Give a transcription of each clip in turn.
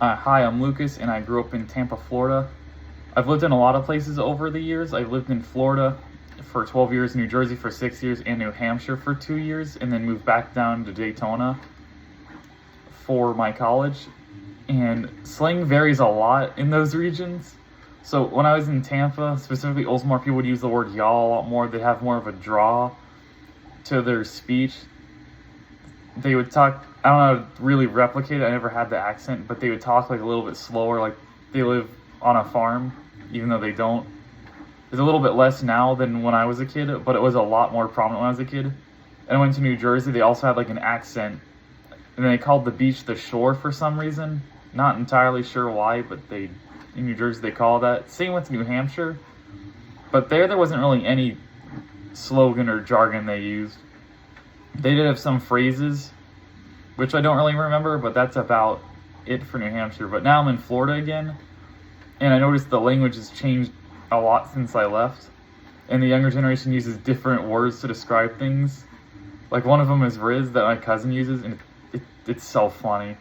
Hi, I'm Lucas, and I grew up in Tampa, Florida. I've lived in a lot of places over the years. I've lived in Florida for 12 years, New Jersey for 6 years, and New Hampshire for 2 years, and then moved back down to Daytona for my college. And slang varies a lot in those regions. So when I was in Tampa, specifically Oldsmar, people would use the word y'all a lot more. They have more of a draw to their speech. They would talk, I don't know how to really replicate it, I never had the accent, but they would talk like a little bit slower, like they live on a farm, even though they don't. It's a little bit less now than when I was a kid, but it was a lot more prominent when I was a kid. And I went to New Jersey, they also had like an accent, and they called the beach the shore for some reason. Not entirely sure why, but in New Jersey they call that. Same with New Hampshire, but there wasn't really any slogan or jargon they used. They did have some phrases, which I don't really remember, but that's about it for New Hampshire. But now I'm in Florida again, and I noticed the language has changed a lot since I left. And the younger generation uses different words to describe things. Like one of them is Riz that my cousin uses, and it's so funny.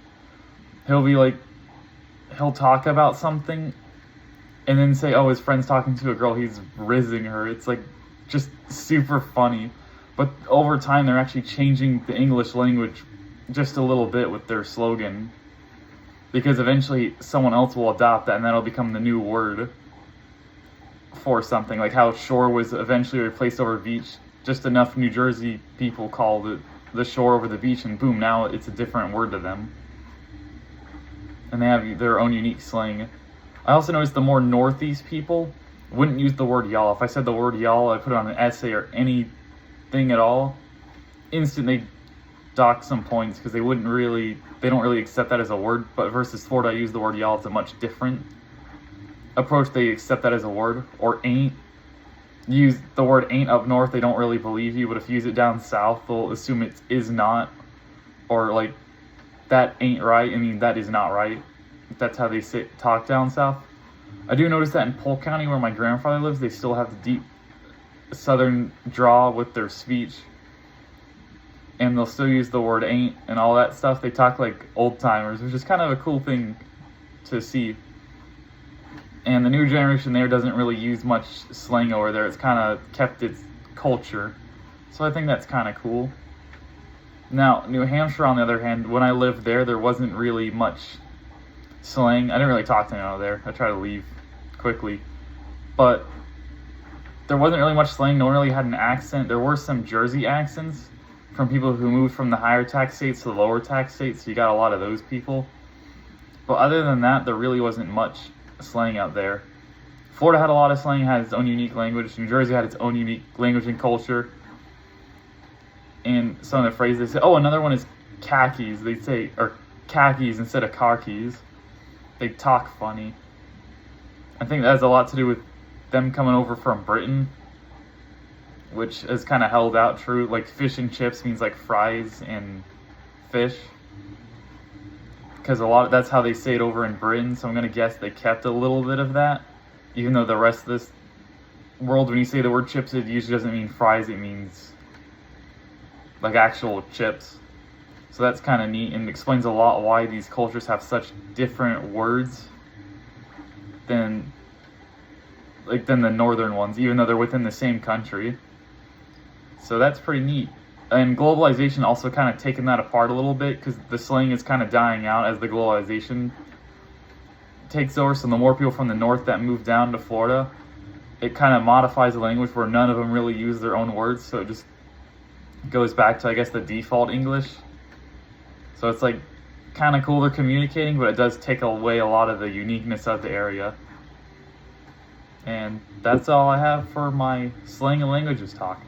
He'll talk about something, and then say, oh, his friend's talking to a girl, he's rizzing her. It's like just super funny. But over time, they're actually changing the English language just a little bit with their slogan, because eventually someone else will adopt that and that'll become the new word for something. Like how shore was eventually replaced over beach. Just enough New Jersey people called it the shore over the beach, and boom, now it's a different word to them. And they have their own unique slang. I also noticed the more Northeast people wouldn't use the word y'all. If I said the word y'all, I put it on an essay or anything at all, instantly dock some points, because they don't really accept that as a word. But versus Florida, I use the word y'all, it's a much different approach. They accept that as a word. Or ain't. You use the word ain't up north, they don't really believe you, but if you use it down south, they'll assume it is not. Or like, that ain't right, I mean that is not right. That's how they talk down south. I do notice that in Polk County, where my grandfather lives, they still have the deep southern draw with their speech, and they'll still use the word ain't and all that stuff. They talk like old timers, which is kind of a cool thing to see. And the new generation there doesn't really use much slang over there. It's kind of kept its culture, so I think that's kind of cool. Now New Hampshire, on the other hand, when I lived there wasn't really much slang. I didn't really talk to anyone out there. I tried to leave quickly, but there wasn't really much slang. No one really had an accent. There were some Jersey accents from people who moved from the higher tax states to the lower tax states, so you got a lot of those people. But other than that, there really wasn't much slang out there. Florida had a lot of slang, had its own unique language. New Jersey had its own unique language and culture. And some of the phrases they say, oh, another one is khakis. They say, or khakis instead of car keys. They talk funny. I think that has a lot to do with them coming over from Britain, which has kind of held out true. Like fish and chips means like fries and fish, because that's how they say it over in Britain. So I'm gonna guess they kept a little bit of that, even though the rest of this world, when you say the word chips, it usually doesn't mean fries, it means like actual chips. So that's kind of neat, and explains a lot why these cultures have such different words than the northern ones, even though they're within the same country. So that's pretty neat. And globalization also kind of taken that apart a little bit, because the slang is kind of dying out as the globalization takes over. So the more people from the north that move down to Florida, it kind of modifies the language where none of them really use their own words. So it just goes back to, I guess, the default English. So it's like kind of cool they're communicating, but it does take away a lot of the uniqueness of the area. And that's all I have for my slang and languages talk.